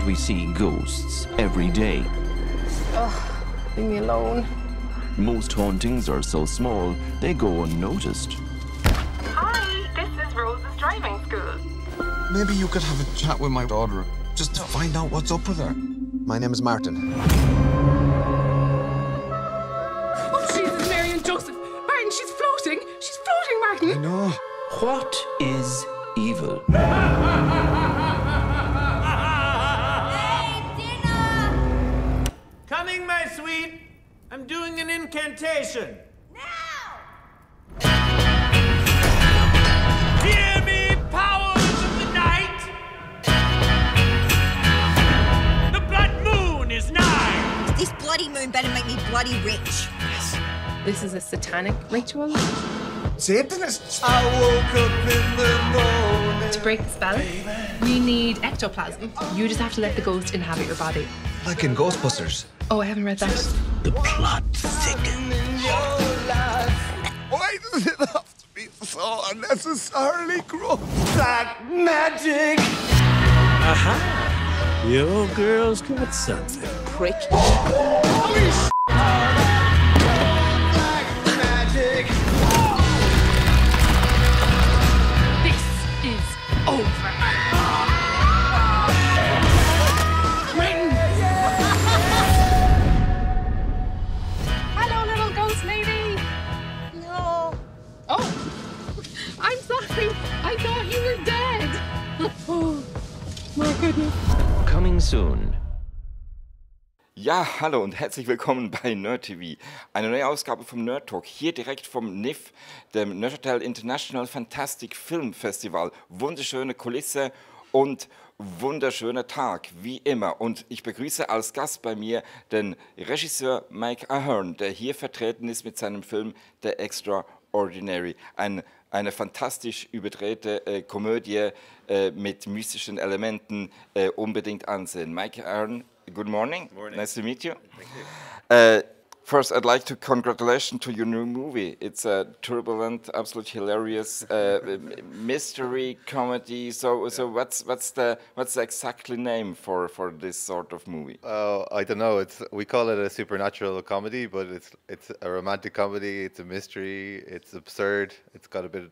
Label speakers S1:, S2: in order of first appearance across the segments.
S1: and we see ghosts every day.
S2: Ugh, leave me alone.
S1: Most hauntings are so small, they go unnoticed.
S2: Hi, this is Rose's driving school.
S3: Maybe you could have a chat with my daughter, just to find out what's up with her. My name is Martin.
S2: Oh, Jesus, Mary and Joseph. Martin, she's floating. She's floating, Martin.
S3: I know.
S1: What is evil?
S4: Coming, my sweet. I'm doing an incantation. Now! Hear me, powers of the night! The blood moon is nigh!
S5: This bloody moon better make me bloody rich.
S2: This is a satanic ritual.
S3: Satanists?
S4: I woke up in the morning.
S2: To break the spell, we need ectoplasm. You just have to let the ghost inhabit your body.
S3: Like in Ghostbusters.
S2: Oh, I haven't read that.
S1: The plot thickens.
S3: Why does it have to be so unnecessarily gross?
S4: Black magic!
S6: Aha! Your girl's got something.
S2: Prick.
S4: Holy s***! Black magic!
S2: This is over. Martin! Hello, little ghost lady.
S5: No.
S2: Oh, I'm sorry. I thought you were dead. Oh, my goodness.
S1: Coming soon.
S7: Ja, hallo und herzlich willkommen bei NERDtv. Eine neue Ausgabe vom Nerd Talk, hier direkt vom Nifff, dem Neuchâtel International Fantastic Film Festival. Wunderschöne Kulisse und wunderschöner Tag, wie immer. Und ich begrüße als Gast bei mir den Regisseur Mike Ahern, der hier vertreten ist mit seinem Film The Extraordinary. Eine fantastisch überdrehte Komödie mit mystischen Elementen, unbedingt ansehen. Mike Ahern, good morning.
S8: Morning.
S7: Nice to meet you.
S8: Thank you.
S7: First, I'd like to congratulate to your new movie. It's a turbulent, absolutely hilarious mystery comedy. So what's the exactly name for this sort of movie?
S8: I don't know. We call it a supernatural comedy, but it's a romantic comedy. It's a mystery. It's absurd. It's a little bit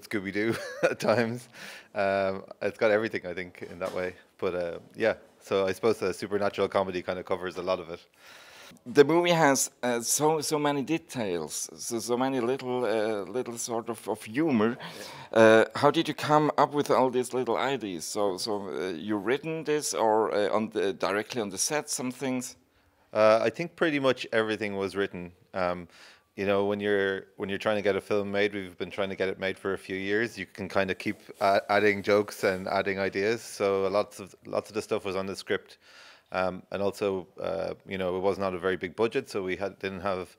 S8: Scooby-Doo at times. It's got everything, I think, in that way. But yeah, so I suppose a supernatural comedy kind of covers a lot of it.
S7: The movie has so many details, so many little sort of humor. How did you come up with all these little ideas? So you written this or directly on the set some things?
S8: I think pretty much everything was written. You know, when you're trying to get a film made, we've been trying to get it made for a few years. You can kind of keep adding jokes and adding ideas. So lots of the stuff was on the script. And also, you know, it was not a very big budget, so we didn't have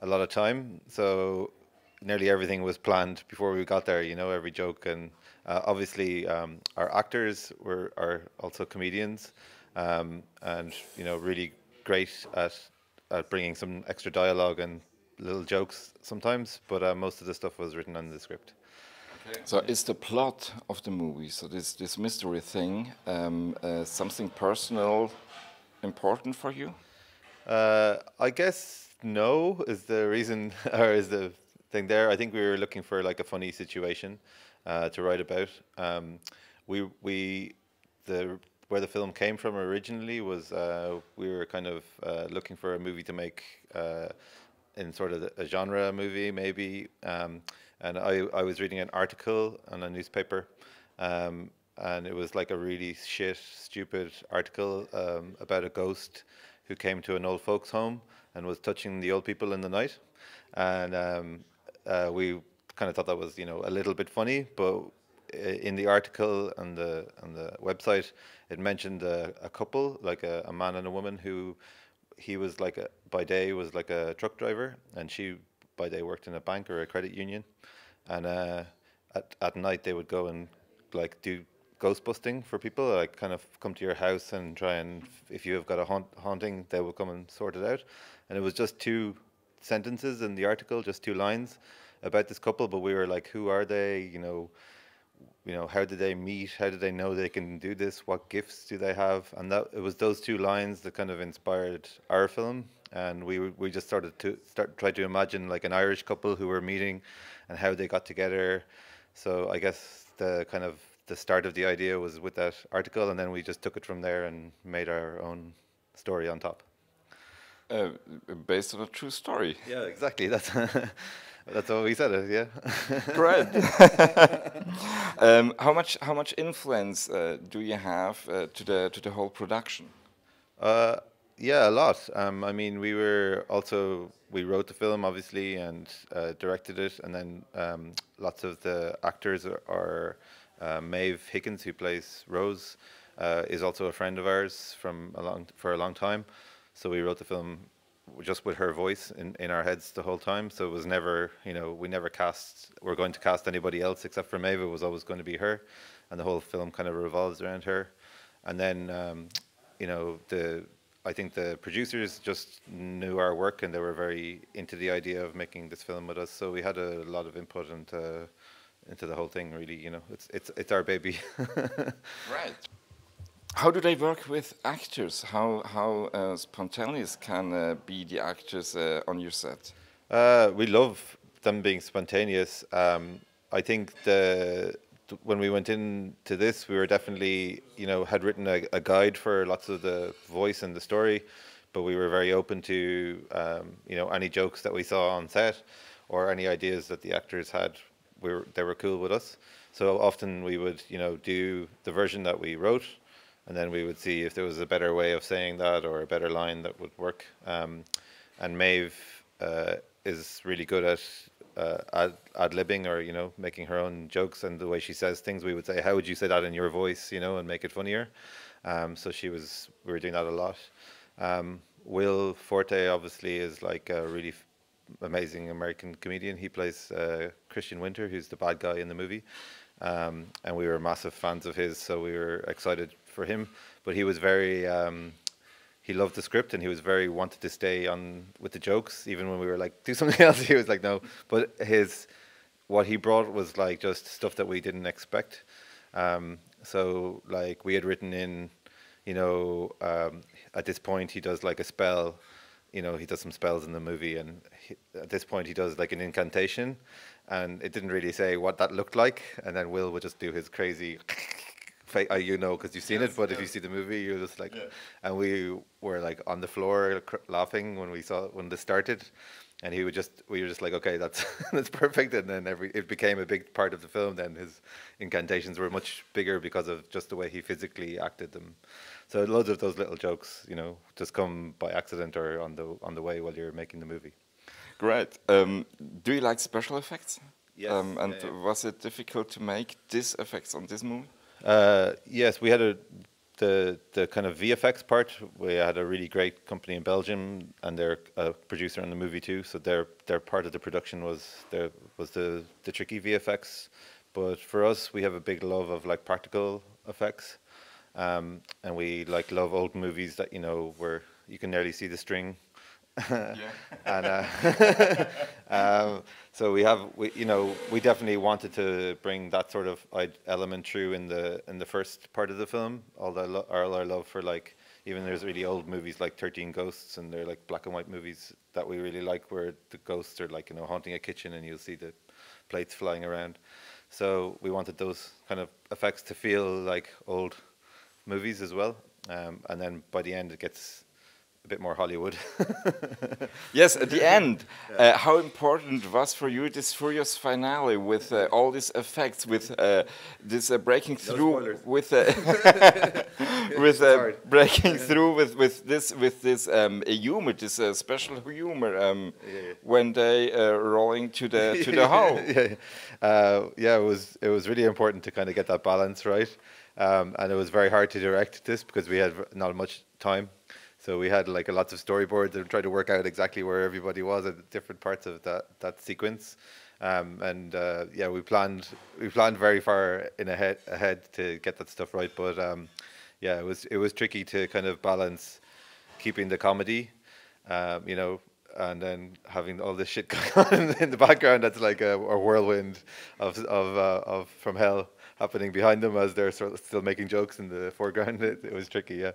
S8: a lot of time. So nearly everything was planned before we got there. You know, every joke, and obviously our actors are also comedians, and you know, really great at bringing some extra dialogue and little jokes sometimes. But most of the stuff was written on the script.
S7: So is the plot of the movie, so this mystery thing, something personal, important for you?
S8: I guess no is the reason, or is the thing there. I think we were looking for like a funny situation to write about. Where the film came from originally was we were kind of looking for a movie to make in sort of a genre movie maybe. And I was reading an article on a newspaper, and it was like a really stupid article about a ghost who came to an old folks' home and was touching the old people in the night. And we kind of thought that was, you know, a little bit funny, but in the article on the website, it mentioned a couple, like a man and a woman who he was like by day was like a truck driver, and she by day worked in a bank or a credit union. And at night they would go and like do ghost busting for people, like kind of come to your house and try and, if you have got a haunting, they will come and sort it out. And it was just 2 sentences in the article, just 2 lines about this couple, but we were like, who are they? You know, you know, how did they meet? How did they know they can do this? What gifts do they have? And that it was those two lines that kind of inspired our film. And we just started to try to imagine like an Irish couple who were meeting, and how they got together. So I guess the start of the idea was with that article, and then we just took it from there and made our own story on top.
S7: Based on a true story.
S8: Yeah, exactly. That's that's how we said it. Yeah.
S7: Great. How much influence do you have to the whole production?
S8: Yeah, a lot. I mean, we wrote the film obviously and directed it, and then lots of the actors are Maeve Higgins, who plays Rose, is also a friend of ours for a long time. So we wrote the film just with her voice in our heads the whole time. So it was never, you know, we're going to cast anybody else except for Maeve. It was always going to be her, and the whole film kind of revolves around her. And then, you know, I think the producers just knew our work, and they were very into the idea of making this film with us. So we had a lot of input into the whole thing. Really, you know, it's our baby.
S7: Right. How do they work with actors? How spontaneous can be the actors on your set?
S8: We love them being spontaneous. I think when we went into this, we were definitely, you know, had written a guide for lots of the voice and the story, but we were very open to, you know, any jokes that we saw on set or any ideas that the actors had. They were cool with us. So often we would, you know, do the version that we wrote, and then we would see if there was a better way of saying that or a better line that would work. And Maeve is really good at ad-libbing, or, you know, making her own jokes, and the way she says things, we would say, how would you say that in your voice, you know, and make it funnier. So we were doing that a lot. Will Forte obviously is like a really amazing American comedian. He plays Christian Winter, who's the bad guy in the movie. And we were massive fans of his, so we were excited for him. But he was very, he loved the script, and he was very wanted to stay on with the jokes, even when we were like, do something else. He was like, no. But what he brought was like just stuff that we didn't expect. So like we had written in, you know, at this point he does like a spell. You know, he does some spells in the movie, and at this point he does like an incantation, and it didn't really say what that looked like. And then Will would just do his crazy, you know, because you've seen it, but if you see the movie, you're just like, and we were like on the floor laughing when this started, and we were just like, okay, that's that's perfect. And then it became a big part of the film. Then his incantations were much bigger because of just the way he physically acted them. So loads of those little jokes, you know, just come by accident or on the way while you're making the movie. Great.
S7: Do you like special effects?
S8: Yes.
S7: Was it difficult to make these effects on this movie?
S8: Yes, we had the kind of VFX part. We had a really great company in Belgium, and they're a producer on the movie too. So their part of the production was the tricky VFX. But for us, we have a big love of like practical effects. And we like love old movies that, you know, where you can nearly see the string. And so we definitely wanted to bring that sort of element through in the first part of the film. All our love for, like, even there's really old movies like 13 Ghosts, and they're like black and white movies that we really like, where the ghosts are like, you know, haunting a kitchen and you'll see the plates flying around. So we wanted those kind of effects to feel like old movies as well, and then by the end it gets a bit more Hollywood.
S7: Yes, at the end, how important was for you this Furious finale with all these effects, with this breaking through, with breaking through with this humor, this special humor when they rolling to the hole.
S8: It was really important to kind of get that balance right. And it was very hard to direct this because we had not much time. So we had like lots of storyboards and tried to work out exactly where everybody was at different parts of that sequence. We planned very far ahead to get that stuff right. But it was tricky to kind of balance keeping the comedy, you know, and then having all this shit going on in the background that's like a whirlwind of from hell happening behind them as they're sort of still making jokes in the foreground. It was tricky, yeah.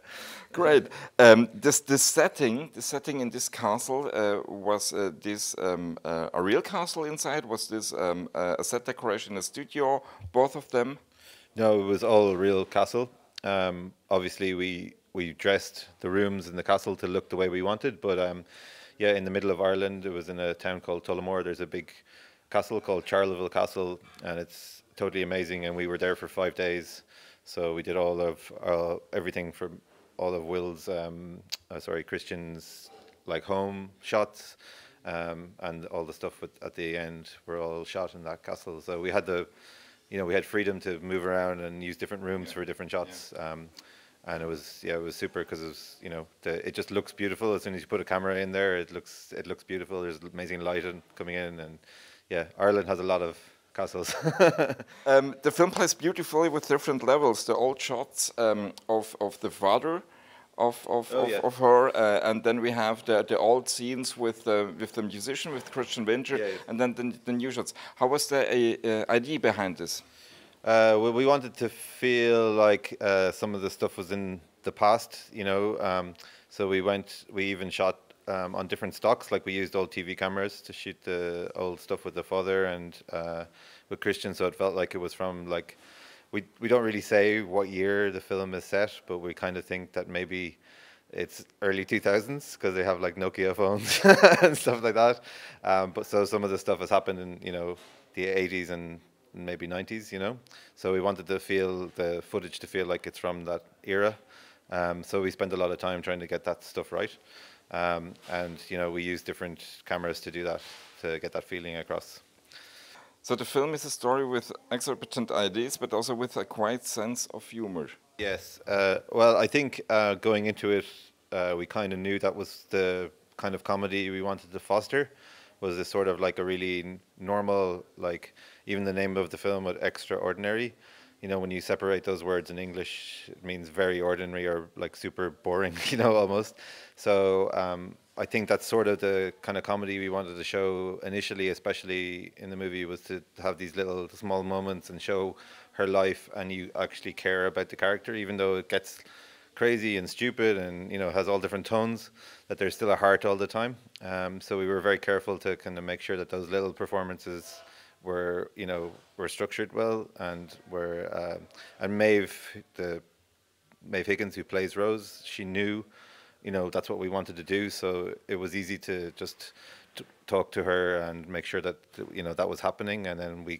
S7: Great. This setting in this castle, was this a real castle inside? Was this a set decoration, a studio, both of them?
S8: No, it was all a real castle. Obviously, we dressed the rooms in the castle to look the way we wanted, but yeah, in the middle of Ireland, it was in a town called Tullamore. There's a big castle called Charleville Castle, and it's totally amazing. And we were there for 5 days, so we did all of everything from all of Will's, Christian's like home shots, and all the stuff at the end were all shot in that castle. So we had we had freedom to move around and use different rooms for different shots. And it was super because it was, it just looks beautiful as soon as you put a camera in there. It looks beautiful. There's amazing lighting coming in, and yeah, Ireland has a lot of castles.
S7: The film plays beautifully with different levels. The old shots of the father of her, and then we have the old scenes with the musician, with Christian Winter, and then the new shots. How was the idea behind this?
S8: Well, we wanted to feel like some of the stuff was in the past, so we even shot on different stocks. Like we used old TV cameras to shoot the old stuff with the father and with Christian, so it felt like it was from like we don't really say what year the film is set, but we kind of think that maybe it's early 2000s because they have like Nokia phones and stuff like that. But so some of the stuff has happened in the 80s and maybe 90s, so we wanted to feel the footage to feel like it's from that era. So we spent a lot of time trying to get that stuff right, and we use different cameras to do that, to get that feeling across.
S7: So the film is a story with exorbitant ideas, but also with a quiet sense of humor.
S8: Yes. Well, I think going into it, we kind of knew that was the kind of comedy we wanted to foster. Was this sort of like a really normal, like even the name of the film, extraordinary. When you separate those words in English, it means very ordinary or like super boring, almost. So I think that's sort of the kind of comedy we wanted to show initially, especially in the movie, was to have these little small moments and show her life, and you actually care about the character, even though it gets crazy and stupid and has all different tones, that there's still a heart all the time. So we were very careful to kind of make sure that those little performances were structured well, and were and Maeve Higgins, who plays Rose, she knew that's what we wanted to do, so it was easy to just talk to her and make sure that that was happening. And then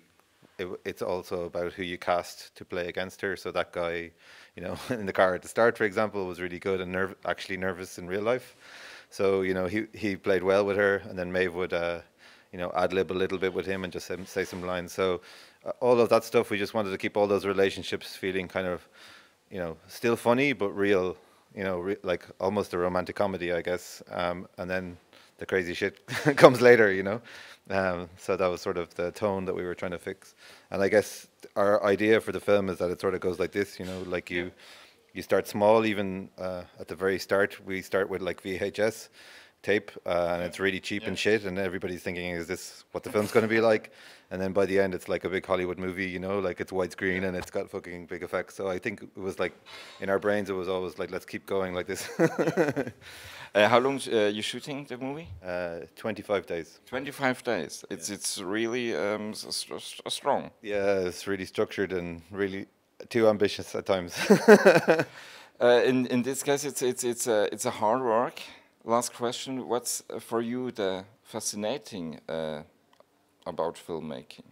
S8: it's also about who you cast to play against her. So that guy, in the car at the start, for example, was really good and actually nervous in real life. So he played well with her, and then Maeve would ad-lib a little bit with him and just say some lines. So all of that stuff, we just wanted to keep all those relationships feeling kind of still funny but real, like almost a romantic comedy, I guess. And then the crazy shit comes later, so that was sort of the tone that we were trying to fix. And I guess our idea for the film is that it sort of goes like this, like you start small. Even at the very start, we start with like VHS tape, and it's really cheap and shit, and everybody's thinking, is this what the film's going to be like? And then by the end, it's like a big Hollywood movie, like it's widescreen and it's got fucking big effects. So I think it was like, in our brains, it was always like, let's keep going like this.
S7: How long you shooting the movie?
S8: 25 days.
S7: 25 days. It's really strong.
S8: Yeah, it's really structured and really too ambitious at times.
S7: In this case, it's a hard work. Last question: what's for you the fascinating about filmmaking,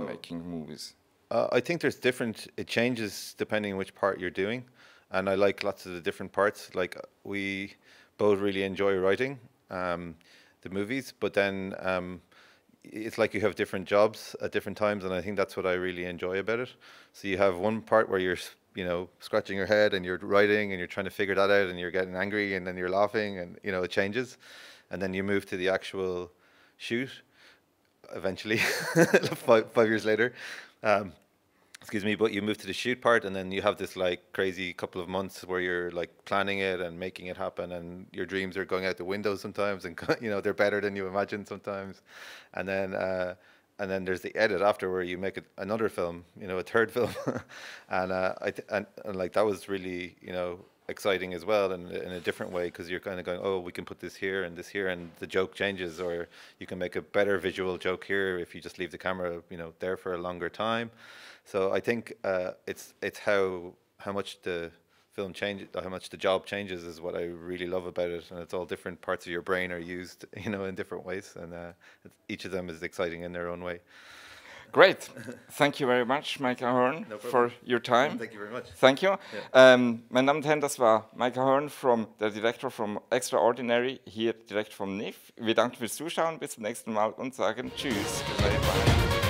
S7: making movies?
S8: I think there's different. It changes depending which part you're doing, and I like lots of the different parts. Like we both really enjoy writing the movies, but then it's like you have different jobs at different times, and I think that's what I really enjoy about it. So you have one part where you're scratching your head and you're writing and you're trying to figure that out and you're getting angry and then you're laughing and it changes, and then you move to the actual shoot eventually 5 years later, excuse me, but you move to the shoot part, and then you have this like crazy couple of months where you're like planning it and making it happen, and your dreams are going out the window sometimes, and you know, they're better than you imagine sometimes, and then there's the edit after where you make another film, you know, a third film, and and like that was really, you know, exciting as well, in a different way, because you're kind of going, oh, we can put this here, and the joke changes, or you can make a better visual joke here if you just leave the camera, you know, there for a longer time. So I think it's how much the film changes, how much the job changes, is what I really love about it, and it's all different parts of your brain are used, you know, in different ways, and each of them is exciting in their own way.
S7: Great. Thank you very much, Mike Ahern, for your time.
S8: Thank you very much.
S7: Thank you.
S8: Yeah.
S7: Meine Damen und Herren, das war Mike Ahern, der Director from Extraordinary, hier direkt vom Nifff. Wir danken fürs Zuschauen, bis zum nächsten Mal und sagen Tschüss. Bye bye.